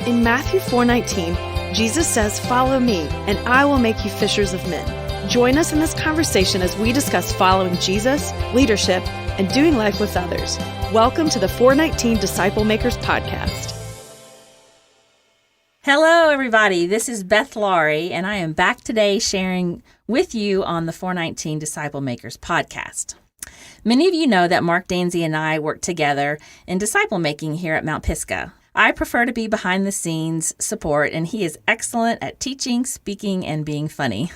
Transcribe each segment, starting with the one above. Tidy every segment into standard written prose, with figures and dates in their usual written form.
In Matthew 4:19, Jesus says, "Follow me, and I will make you fishers of men." Join us in this conversation as we discuss following Jesus, leadership, and doing life with others. Welcome to the 419 Disciple Makers Podcast. Hello, everybody. This is Beth Laurie, and I am back today sharing with you on the 419 Disciple Makers Podcast. Many of you know that Mark Danzy and I work together in disciple making here at Mount Pisgah. I prefer to be behind the scenes support, and he is excellent at teaching, speaking, and being funny.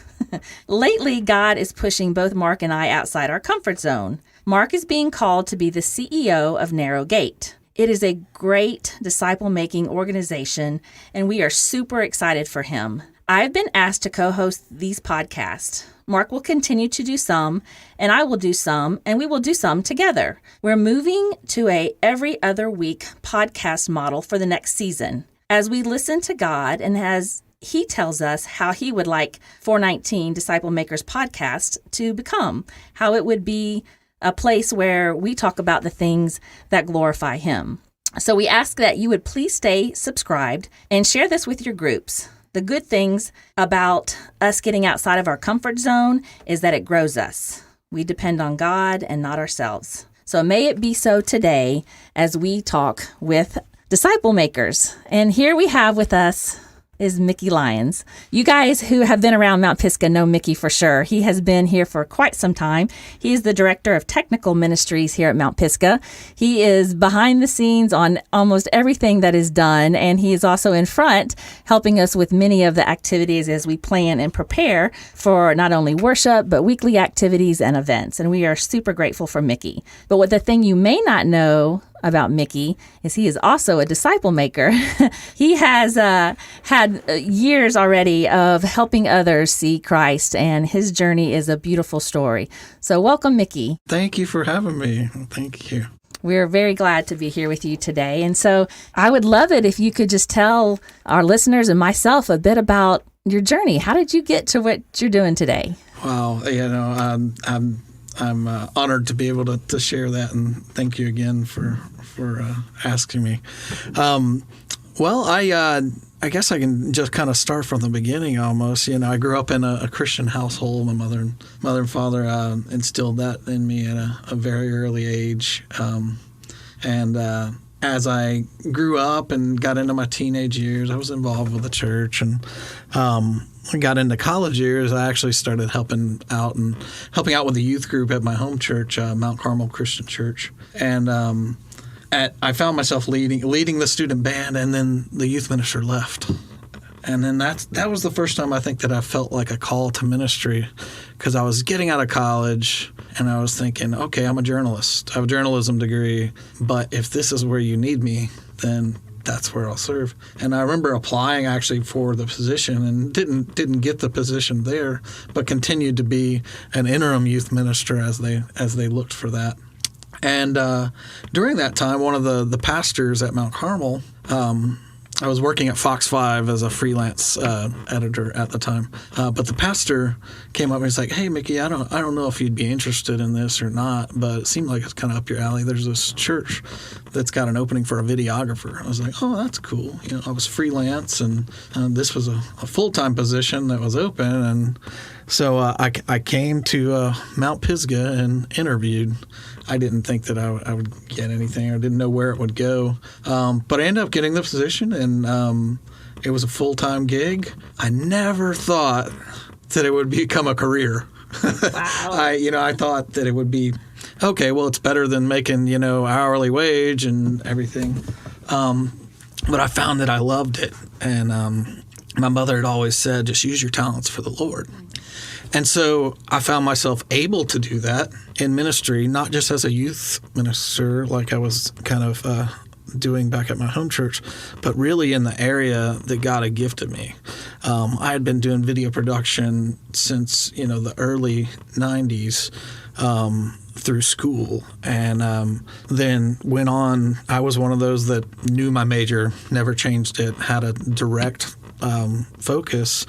Lately, God is pushing both Mark and I outside our comfort zone. Mark is being called to be the CEO of Narrow Gate. It is a great disciple-making organization, and we are super excited for him. I've been asked to co-host these podcasts. Mark will continue to do some, and I will do some, and we will do some together. We're moving to a every other week podcast model for the next season. As we listen to God and as He tells us how He would like 419 Disciple Makers Podcast to become, how it would be a place where we talk about the things that glorify Him. So we ask that you would please stay subscribed and share this with your groups. The good things about us getting outside of our comfort zone is that it grows us. We depend on God and not ourselves. So may it be so today as we talk with disciple makers. And here we have with us is Mickey Lyons. You guys who have been around Mount Pisgah know Mickey for sure. He has been here for quite some time. He is the Director of Technical Ministries here at Mount Pisgah. He is behind the scenes on almost everything that is done, and he is also in front helping us with many of the activities as we plan and prepare for not only worship, but weekly activities and events. And we are super grateful for Mickey. But what the thing you may not know about Mickey is he is also a disciple maker. He has had years already of helping others see Christ, and his journey is a beautiful story. So welcome, Mickey. Thank you for having me. Thank you. We're very glad to be here with you today. And so I would love it if you could just tell our listeners and myself a bit about your journey. How did you get to what you're doing today? Wow. I'm honored to be able to share that, and thank you again for asking me. I guess I can just kind of start from the beginning almost. I grew up in a Christian household. My mother and father instilled that in me at a very early age. As I grew up and got into my teenage years, I was involved with the church, and I got into college years, I actually started helping out with the youth group at my home church, Mount Carmel Christian Church. And I found myself leading the student band, and then the youth minister left. And then that was the first time I think that I felt like a call to ministry, because I was getting out of college and I was thinking, okay, I'm a journalist. I have a journalism degree, but if this is where you need me, then that's where I'll serve. And I remember applying actually for the position and didn't get the position there, but continued to be an interim youth minister as they looked for that. And during that time, one of the pastors at Mount Carmel, I was working at Fox 5 as a freelance editor at the time. But the pastor came up and he's like, "Hey, Mickey, I don't know if you'd be interested in this or not, but it seemed like it's kind of up your alley. There's this church that's got an opening for a videographer." I was like, "Oh, that's cool." I was freelance, and this was a full-time position that was open. And so I came to Mount Pisgah and interviewed. I didn't think that I would get anything. I didn't know where it would go. But I ended up getting the position, and it was a full-time gig. I never thought that it would become a career. Wow. I thought that it would be, okay, well, it's better than making, hourly wage and everything. But I found that I loved it. And my mother had always said, just use your talents for the Lord. And so I found myself able to do that in ministry, not just as a youth minister like I was kind of doing back at my home church, but really in the area that God had gifted me. I had been doing video production since, the early 90s through school, and then went on. I was one of those that knew my major, never changed it, had a direct focus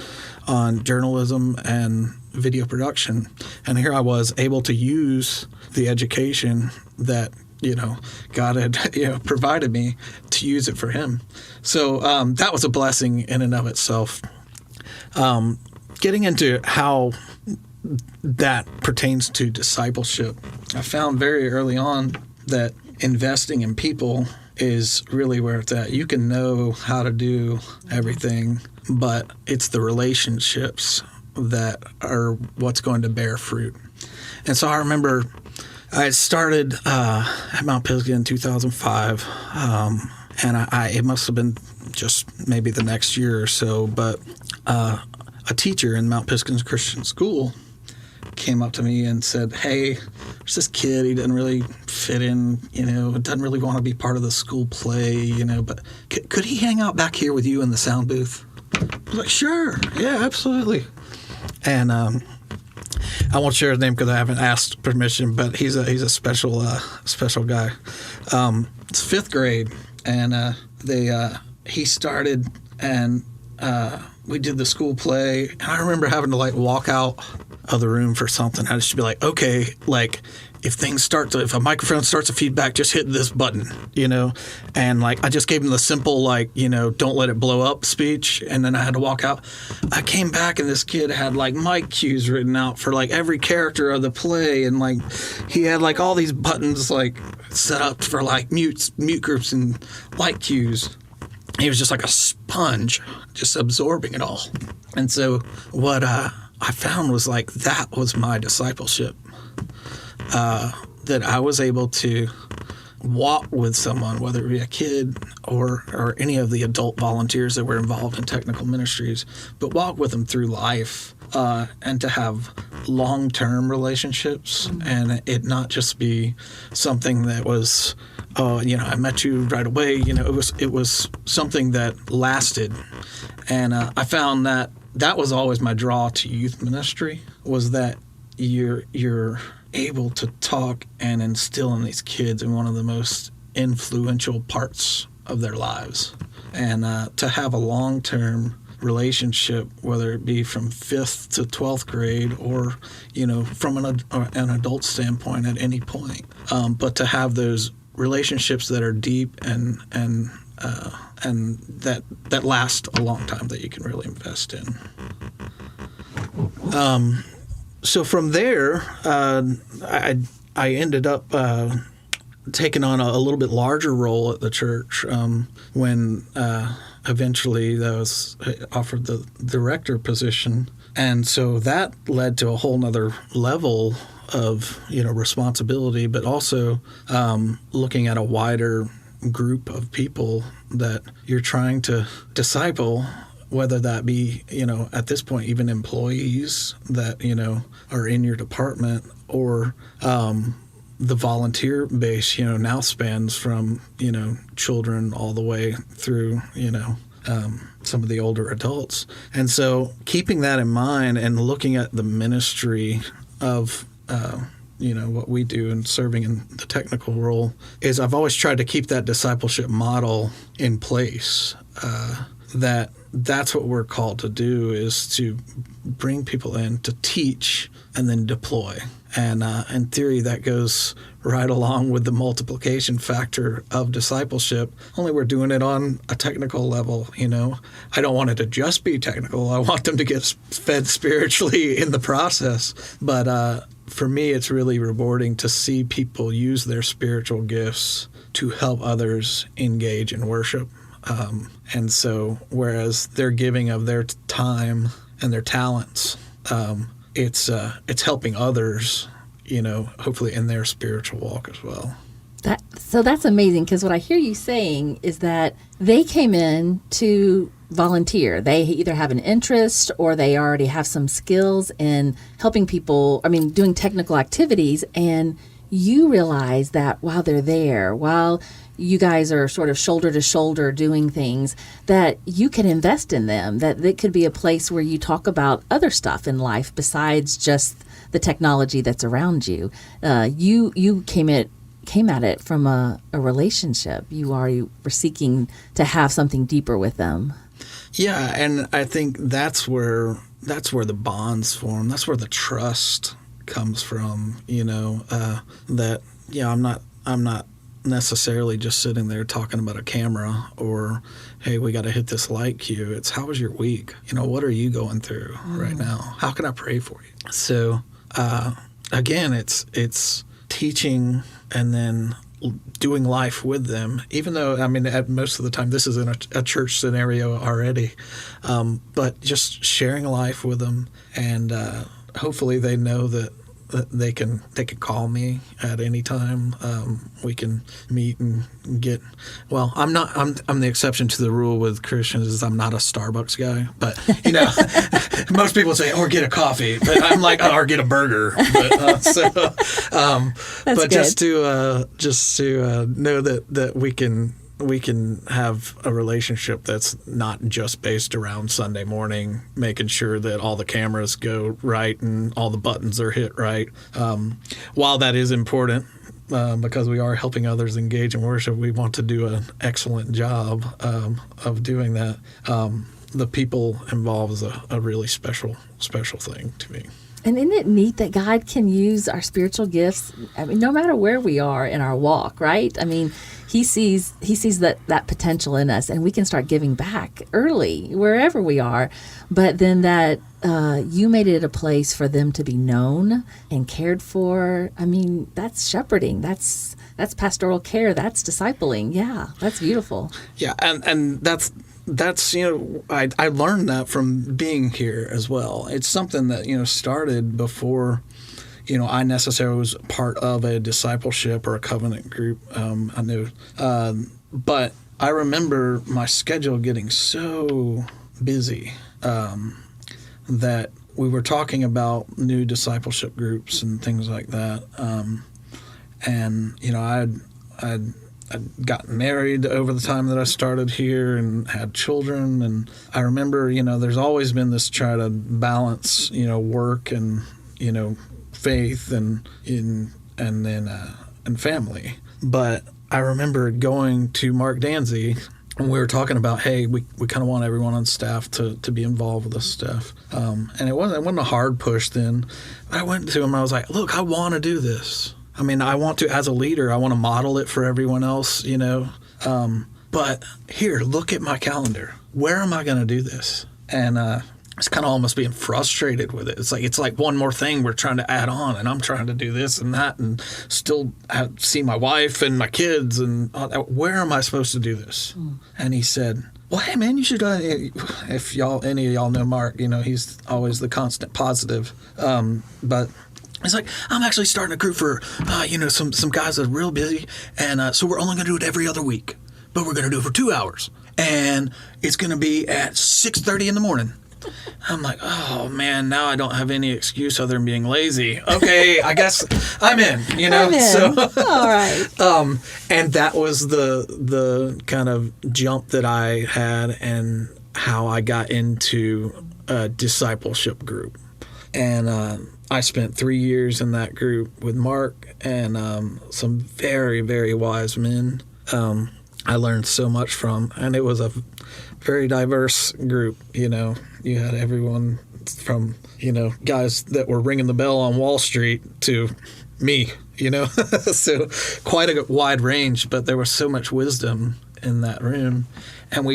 on journalism and video production. And here I was able to use the education that, God had, provided me to to use it for Him. So that was a blessing in and of itself. Getting into how that pertains to discipleship, I found very early on that investing in people is really where it's at. You can know how to do everything, but it's the relationships that are what's going to bear fruit. And so I remember I started at Mount Pisgah in 2005, and it must have been just maybe the next year or so, but a teacher in Mount Pisgah Christian School came up to me and said, "Hey, there's this kid, he doesn't really fit in, doesn't really want to be part of the school play, but could he hang out back here with you in the sound booth?" I was like, "Sure, yeah, absolutely." And I won't share his name because I haven't asked permission, but he's a special guy. It's fifth grade, and he started, and we did the school play. And I remember having to walk out of the room for something. I just be like, okay, if a microphone starts to feedback, just hit this button, And I just gave him the simple, don't let it blow up speech. And then I had to walk out. I came back and this kid had mic cues written out for every character of the play. And he had all these buttons set up for mute groups and light cues. He was just like a sponge, just absorbing it all. And so what I found was that was my discipleship. That I was able to walk with someone, whether it be a kid or any of the adult volunteers that were involved in technical ministries, but walk with them through life and to have long-term relationships and it not just be something that was, I met you right away. It was something that lasted. And I found that was always my draw to youth ministry, was that you're able to talk and instill in these kids in one of the most influential parts of their lives. And to have a long-term relationship, whether it be from 5th to 12th grade or, from an adult standpoint at any point. But to have those relationships that are deep and that last a long time, that you can really invest in. So from there, I ended up taking on a little bit larger role at the church when eventually I was offered the director position. And so that led to a whole nother level of responsibility, but also looking at a wider group of people that you're trying to disciple, whether that be, at this point, even employees that, are in your department, or the volunteer base, now spans from, children all the way through, some of the older adults. And so keeping that in mind and looking at the ministry of, what we do and serving in the technical role, is I've always tried to keep that discipleship model in place, that's what we're called to do, is to bring people in to teach and then deploy. And in theory, that goes right along with the multiplication factor of discipleship, only we're doing it on a technical level. I don't want it to just be technical. I want them to get fed spiritually in the process. But for me, it's really rewarding to see people use their spiritual gifts to help others engage in worship. And so whereas they're giving of their time and their talents, it's helping others, hopefully in their spiritual walk as well. So that's amazing, because what I hear you saying is that they came in to volunteer. They either have an interest or they already have some skills in helping people, doing technical activities, and you realize that while they're there, while you guys are sort of shoulder to shoulder doing things, that you can invest in them, that it could be a place where you talk about other stuff in life besides just the technology that's around you. You came at it from a relationship. You were seeking to have something deeper with them. Yeah, and I think that's where the bonds form. That's where the trust comes from. I'm not necessarily just sitting there talking about a camera or, hey, we got to hit this light cue. It's how was your week? What are you going through right now? How can I pray for you? So again, it's teaching and then doing life with them, even though, at most of the time this is in a church scenario already, but just sharing life with them, and hopefully they know that they can call me at any time. We can meet and get. Well, I'm the exception to the rule with Christians is I'm not a Starbucks guy, but most people say or get a coffee, but I'm like or get a burger. But but just to know that we can have a relationship that's not just based around Sunday morning, making sure that all the cameras go right and all the buttons are hit right. While that is important, because we are helping others engage in worship, we want to do an excellent job of doing that. The people involved is a really special thing to me. And isn't it neat that God can use our spiritual gifts? No matter where we are in our walk, right? He sees that potential in us, and we can start giving back early wherever we are. But then that you made it a place for them to be known and cared for. That's shepherding. That's pastoral care. That's discipling. Yeah, that's beautiful. Yeah, and that's I learned that from being here as well. It's something that started before I necessarily was part of a discipleship or a covenant group. I knew, but I remember my schedule getting so busy that we were talking about new discipleship groups and things like that. And I'd gotten married over the time that I started here and had children. And I remember, there's always been this try to balance, work and, faith and family. But I remember going to Mark Danzy and we were talking about, hey, we kind of want everyone on staff to be involved with this stuff. And it wasn't a hard push then. But I went to him and I was like, look, I want to do this. I want to, as a leader, I want to model it for everyone else, but here, look at my calendar. Where am I going to do this? And it's kind of almost being frustrated with it. It's like one more thing we're trying to add on, and I'm trying to do this and that and still see my wife and my kids. And where am I supposed to do this? And he said, well, hey, man, you should, if any of y'all know Mark, he's always the constant positive. But it's like, I'm actually starting a group for, some guys that are real busy. And so we're only going to do it every other week. But we're going to do it for 2 hours. And it's going to be at 6:30 in the morning. I'm like, oh, man, now I don't have any excuse other than being lazy. Okay, I guess I'm in, I'm in. So, all right. And that was the kind of jump that I had and how I got into a discipleship group. And I spent 3 years in that group with Mark and some very, very wise men I learned so much from. And it was a very diverse group, You had everyone from, guys that were ringing the bell on Wall Street to me, So quite a wide range, but there was so much wisdom in that room. And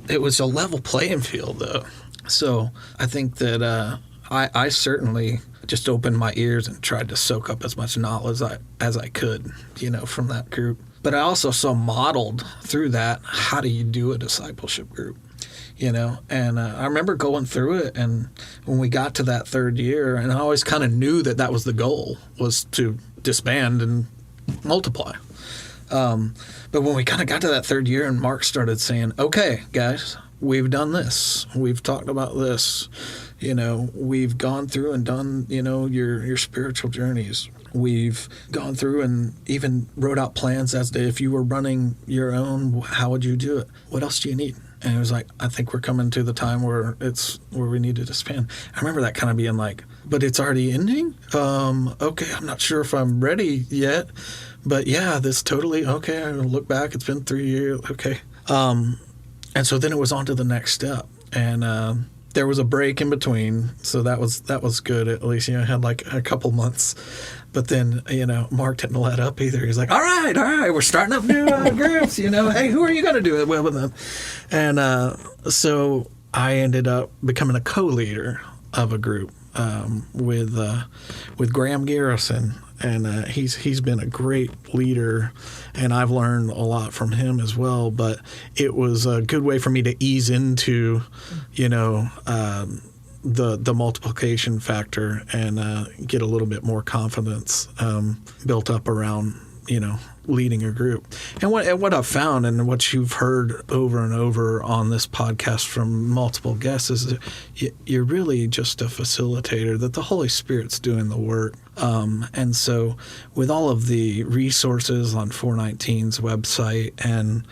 it was a level playing field, though. So I think that I certainly just opened my ears and tried to soak up as much knowledge as I could, from that group. But I also saw modeled through that, how do you do a discipleship group, And I remember going through it, and when we got to that third year, and I always kind of knew that was the goal, was to disband and multiply. But when we kind of got to that third year and Mark started saying, okay, guys, we've done this. We've talked about this. We've gone through and done, your spiritual journeys. We've gone through and even wrote out plans as to if you were running your own, how would you do it? What else do you need? And it was like, I think we're coming to the time where we need to disband. I remember that kind of being like, but it's already ending? Okay, I'm not sure if I'm ready yet. But yeah, this totally, okay, I look back, it's been 3 years, okay. And so then it was on to the next step. And there was a break in between, so that was good. At least, you know, had like a couple months. But then, you know, Mark didn't let up either. He's like, all right, we're starting up new groups, you know. Hey, who are you going to do it with them? And so I ended up becoming a co-leader of a group with Graham Garrison. And he's been a great leader, and I've learned a lot from him as well. But it was a good way for me to ease into, you know, the multiplication factor and get a little bit more confidence built up around, you know, leading a group. And what I've found, and what you've heard over and over on this podcast from multiple guests, is that you're really just a facilitator, that the Holy Spirit's doing the work. And so with all of the resources on 419's website and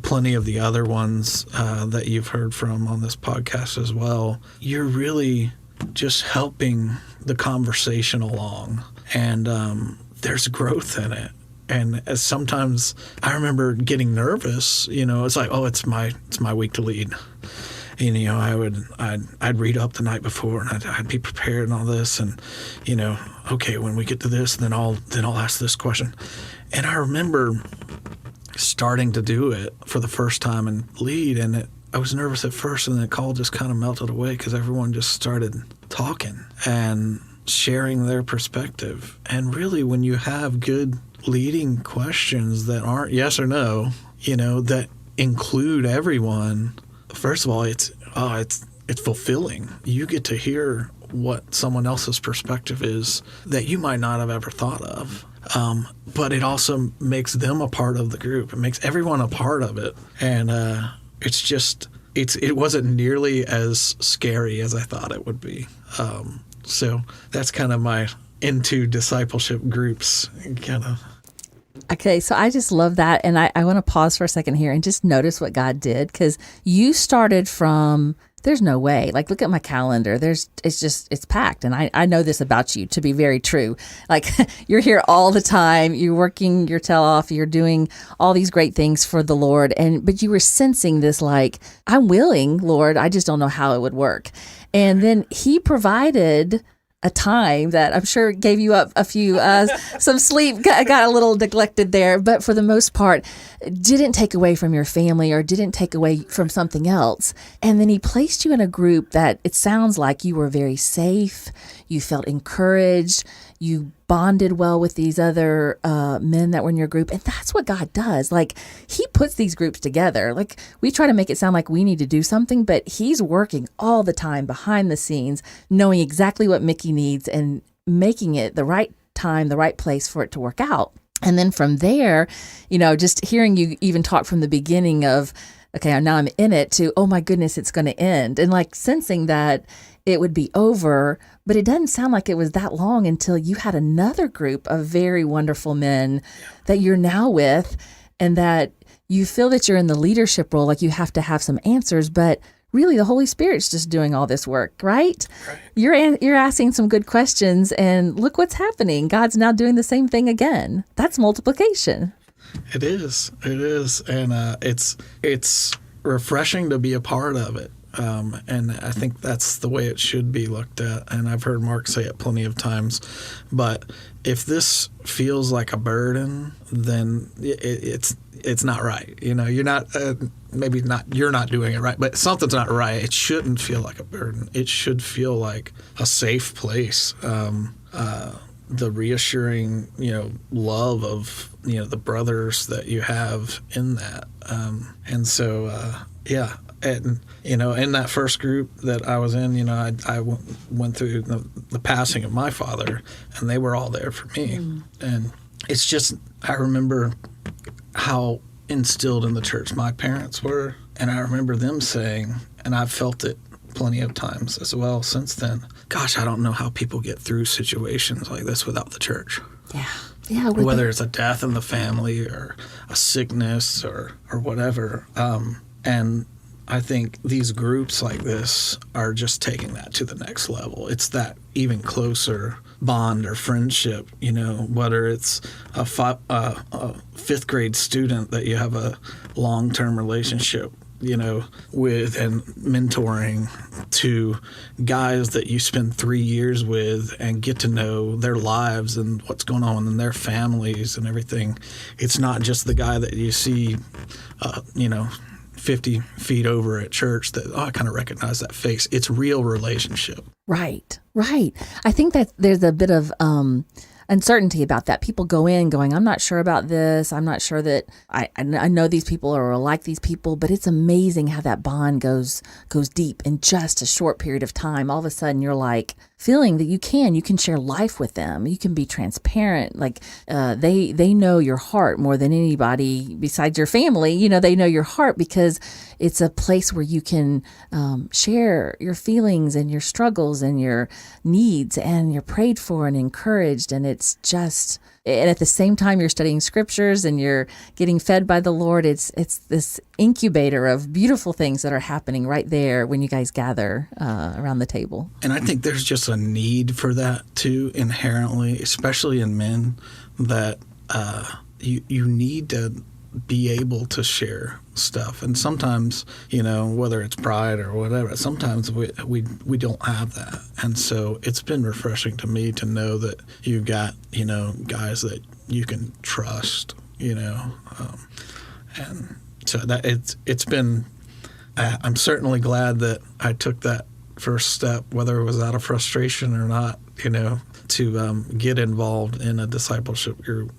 plenty of the other ones that you've heard from on this podcast as well, you're really just helping the conversation along. And there's growth in it. And sometimes I remember getting nervous, you know, it's like, oh, it's my week to lead. And, you know, I'd read up the night before, and I'd be prepared and all this, and, you know, okay, when we get to this, then I'll ask this question. And I remember starting to do it for the first time and lead, and I was nervous at first, and the call just kind of melted away because everyone just started talking and sharing their perspective. And really, when you have good leading questions that aren't yes or no, you know, that include everyone, first of all, it's fulfilling. You get to hear what someone else's perspective is that you might not have ever thought of. But it also makes them a part of the group. It makes everyone a part of it. And it wasn't nearly as scary as I thought it would be. So that's kind of my into discipleship groups kind of. Okay, so I just love that. And I want to pause for a second here and just notice what God did, because you started from, there's no way. Like, look at my calendar. It's packed. And I know this about you to be very true. Like, you're here all the time. You're working your tail off. You're doing all these great things for the Lord. But you were sensing this, like, I'm willing, Lord. I just don't know how it would work. And then He provided a time that I'm sure gave you up a few, some sleep, got a little neglected there, but for the most part, didn't take away from your family or didn't take away from something else. And then He placed you in a group that it sounds like you were very safe, you felt encouraged, you bonded well with these other men that were in your group. And that's what God does. Like, He puts these groups together. Like, we try to make it sound like we need to do something, but He's working all the time behind the scenes, knowing exactly what Mickey needs and making it the right time, the right place for it to work out. And then from there, you know, just hearing you even talk from the beginning of, okay, now I'm in it, to, oh my goodness, it's going to end. And like sensing that it would be over, but it doesn't sound like it was that long until you had another group of very wonderful men that you're now with, and that you feel that you're in the leadership role, like you have to have some answers, but really the Holy Spirit's just doing all this work, right? You're asking some good questions, and look what's happening. God's now doing the same thing again. That's multiplication. It is, and it's refreshing to be a part of it. And I think that's the way it should be looked at. And I've heard Mark say it plenty of times. But if this feels like a burden, then it's not right. You know, you're not you're not doing it right, but something's not right. It shouldn't feel like a burden. It should feel like a safe place. The reassuring, you know, love of, you know, the brothers that you have in that. And so, yeah. And, you know, in that first group that I was in, you know, I went through the passing of my father, and they were all there for me. And it's just, I remember how instilled in the church my parents were. And I remember them saying, and I've felt it plenty of times as well since then, gosh, I don't know how people get through situations like this without the church. Yeah. Whether it's a death in the family or a sickness or whatever. And I think these groups like this are just taking that to the next level. It's that even closer bond or friendship, you know, whether it's a fifth grade student that you have a long-term relationship with and mentoring to guys that you spend 3 years with and get to know their lives and what's going on in their families and everything. It's not just the guy that you see, 50 feet over at church that, I kind of recognize that face. It's real relationship. Right. I think that there's a bit of uncertainty about that. People go in going, I'm not sure about this. I'm not sure that I know these people or like these people, but it's amazing how that bond goes deep in just a short period of time. All of a sudden you're like feeling that you can share life with them. You can be transparent. Like they know your heart more than anybody besides your family. They know your heart because it's a place where you can share your feelings and your struggles and your needs, and you're prayed for and encouraged. And it's just, and at the same time you're studying scriptures and you're getting fed by the Lord. It's this incubator of beautiful things that are happening right there when you guys gather around the table. And I think there's just a need for that too, inherently, especially in men, that you need to be able to share stuff. And sometimes, whether it's pride or whatever, sometimes we don't have that. And so it's been refreshing to me to know that you've got, guys that you can trust, and so that it's been, I'm certainly glad that I took that first step, whether it was out of frustration or not, to get involved in a discipleship group.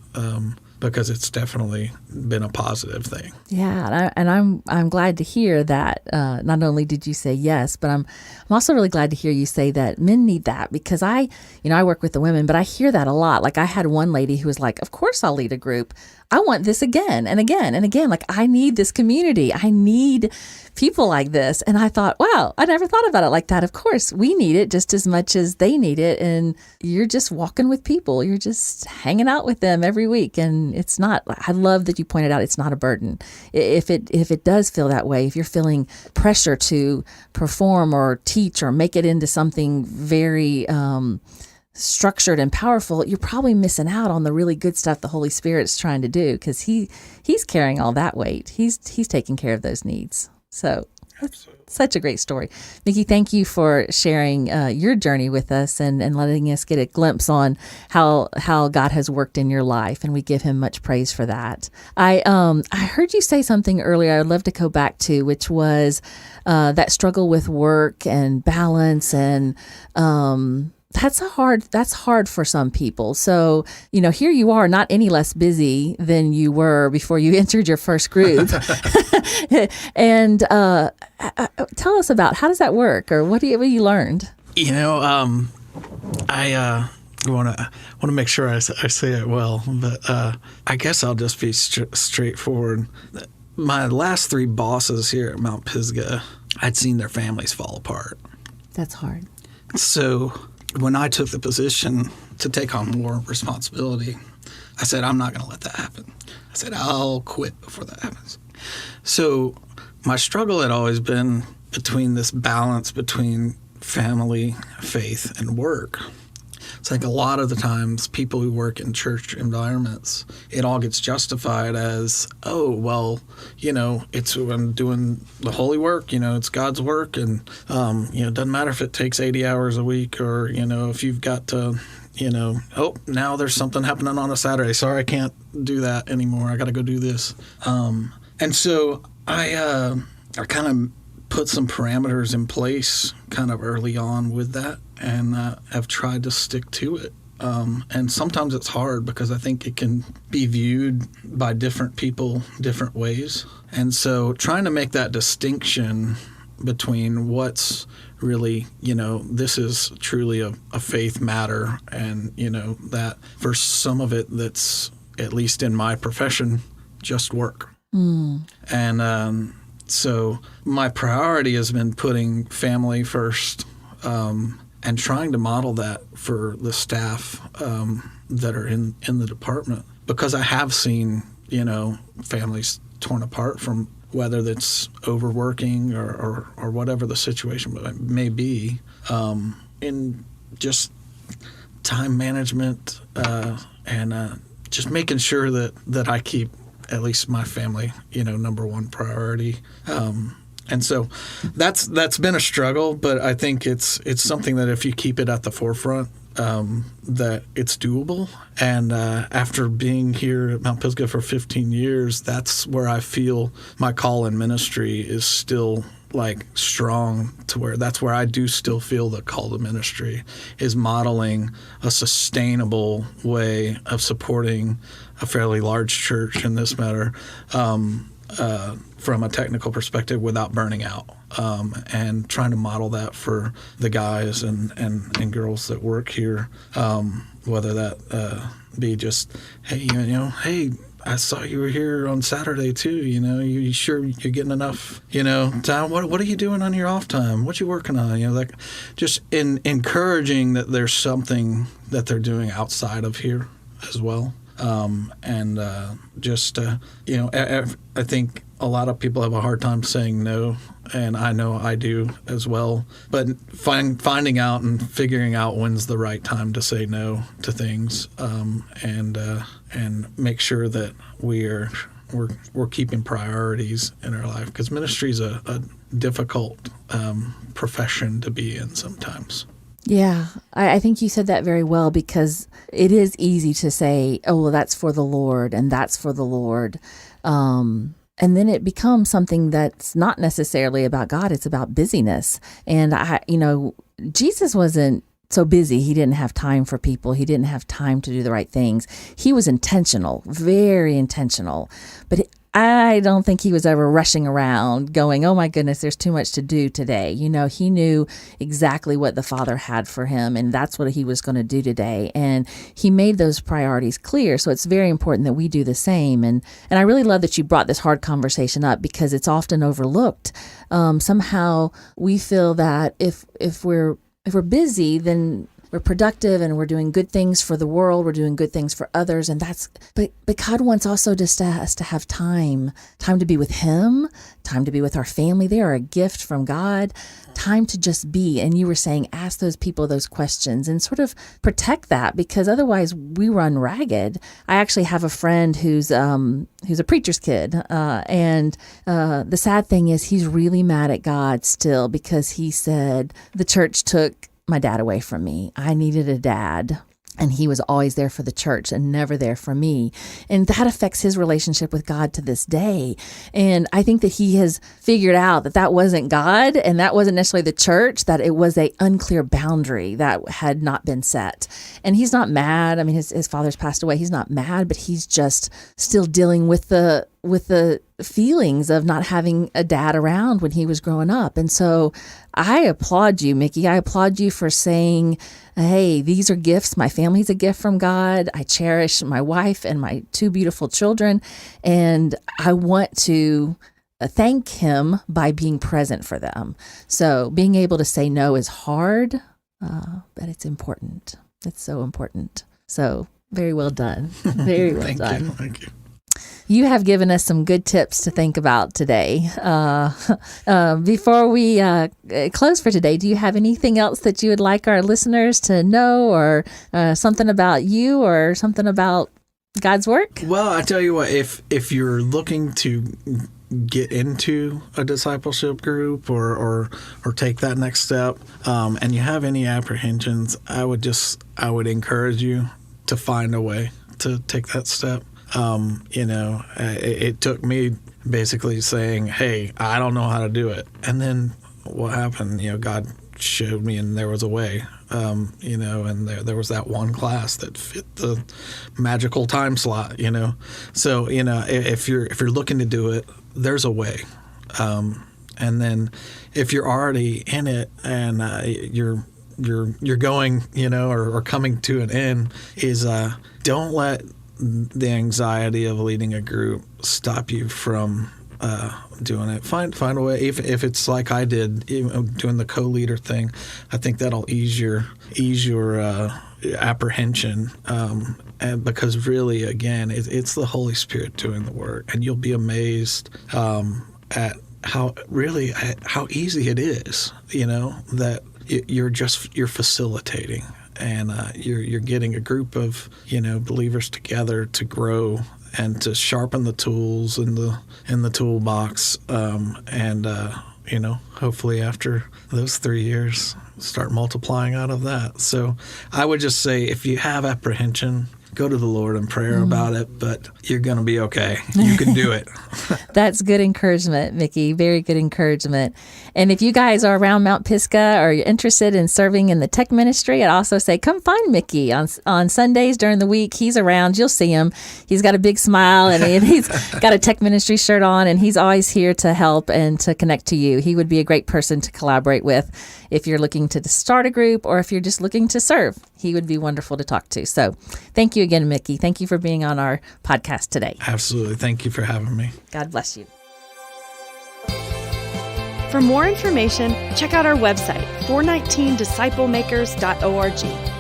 Because it's definitely been a positive thing. Yeah, and I'm glad to hear that. Not only did you say yes, but I'm also really glad to hear you say that men need that, because I work with the women, but I hear that a lot. Like I had one lady who was like, "Of course I'll lead a group. I want this again and again and again. Like I need this community. I need people like this." And I thought, wow, I never thought about it like that. Of course, we need it just as much as they need it. And you're just walking with people. You're just hanging out with them every week. And it's not, I love that you pointed out, it's not a burden. If it does feel that way, if you're feeling pressure to perform or teach or make it into something very structured and powerful, you're probably missing out on the really good stuff the Holy Spirit's trying to do, because he's carrying all that weight. He's taking care of those needs. So that's such a great story. Mickey, thank you for sharing your journey with us and letting us get a glimpse on how God has worked in your life, and we give him much praise for that. I heard you say something earlier I'd love to go back to, which was that struggle with work and balance, and that's hard for some people. So, here you are, not any less busy than you were before you entered your first group. And tell us about, how does that work, or what have you learned? I want to make sure I say it well, but I guess I'll just be straightforward. My last 3 bosses here at Mount Pisgah, I'd seen their families fall apart. That's hard. So when I took the position to take on more responsibility, I said, I'm not going to let that happen. I said, I'll quit before that happens. So my struggle had always been between this balance between family, faith, and work. It's like a lot of the times people who work in church environments, it all gets justified as, oh, well, it's I'm doing the holy work, it's God's work. And, it doesn't matter if it takes 80 hours a week, or, if you've got to, oh, now there's something happening on a Saturday. Sorry, I can't do that anymore. I got to go do this. And so I kind of put some parameters in place kind of early on with that, and have tried to stick to it. And sometimes it's hard because I think it can be viewed by different people different ways. And so trying to make that distinction between what's really, this is truly a faith matter, and, that for some of it that's, at least in my profession, just work. And so my priority has been putting family first, and trying to model that for the staff that are in the department, because I have seen, families torn apart from whether that's overworking or whatever the situation may be, in just time management, and just making sure that I keep at least my family, number one priority. And so that's been a struggle, but I think it's something that if you keep it at the forefront, that it's doable. And after being here at Mount Pisgah for 15 years, that's where I feel my call in ministry is still strong, to where that's where I do still feel the call to ministry is modeling a sustainable way of supporting a fairly large church in this matter, from a technical perspective without burning out, and trying to model that for the guys and girls that work here, whether that be just, hey, hey, I saw you were here on Saturday too. You sure you're getting enough, time? What are you doing on your off time? What you working on? Just encouraging that there's something that they're doing outside of here as well. I think a lot of people have a hard time saying no, and I know I do as well. But finding out and figuring out when's the right time to say no to things, and make sure that we're keeping priorities in our life, because ministry is a difficult profession to be in sometimes. Yeah, I think you said that very well, because it is easy to say, oh, well, that's for the Lord and that's for the Lord. And then it becomes something that's not necessarily about God. It's about busyness. And Jesus wasn't so busy. He didn't have time for people. He didn't have time to do the right things. He was intentional, very intentional. But I don't think he was ever rushing around going, oh my goodness, there's too much to do today. He knew exactly what the Father had for him, and that's what he was going to do today. And he made those priorities clear. So it's very important that we do the same. And I really love that you brought this hard conversation up, because it's often overlooked. Somehow we feel that if we're busy, then we're productive and we're doing good things for the world. We're doing good things for others. And but God wants also just us to have time to be with him, time to be with our family. They are a gift from God, time to just be. And you were saying, ask those people those questions and sort of protect that, because otherwise we run ragged. I actually have a friend who's a preacher's kid. And the sad thing is he's really mad at God still, because he said the church took my dad away from me. I needed a dad, and he was always there for the church and never there for me. And that affects his relationship with God to this day. And I think that he has figured out that wasn't God, and that wasn't necessarily the church, that it was a unclear boundary that had not been set. And he's not mad. I mean, his father's passed away. He's not mad, but he's just still dealing with the feelings of not having a dad around when he was growing up. And so I applaud you, Mickey. I applaud you for saying, hey, these are gifts. My family's a gift from God. I cherish my wife and my two beautiful children. And I want to thank him by being present for them. So being able to say no is hard, but it's important. It's so important. So very well done. Very well done. Thank you. You have given us some good tips to think about today. Before we close for today, do you have anything else that you would like our listeners to know, or something about you, or something about God's work? Well, I tell you what, if you're looking to get into a discipleship group or take that next step, and you have any apprehensions, I would encourage you to find a way to take that step. It took me basically saying, hey, I don't know how to do it. And then what happened? God showed me, and there was a way, and there was that one class that fit the magical time slot, So, if you're looking to do it, there's a way. And then if you're already in it and you're going, or coming to an end, is don't let the anxiety of leading a group stop you from doing it. Find a way. If it's like I did, doing the co-leader thing, I think that'll ease your apprehension. And because really, again, it's the Holy Spirit doing the work, and you'll be amazed at how easy it is. That you're facilitating. And you're getting a group of believers together to grow and to sharpen the tools in the toolbox. Hopefully after those 3 years, start multiplying out of that. So I would just say, if you have apprehension, go to the Lord in prayer about it, but you're going to be okay. You can do it. That's good encouragement, Mickey. Very good encouragement. And if you guys are around Mount Pisgah or you're interested in serving in the tech ministry, I'd also say come find Mickey on Sundays during the week. He's around. You'll see him. He's got a big smile and he's got a tech ministry shirt on, and he's always here to help and to connect to you. He would be a great person to collaborate with if you're looking to start a group or if you're just looking to serve. He would be wonderful to talk to. So thank you again, Mickey. Thank you for being on our podcast today. Absolutely. Thank you for having me. God bless you. For more information, check out our website, 419disciplemakers.org.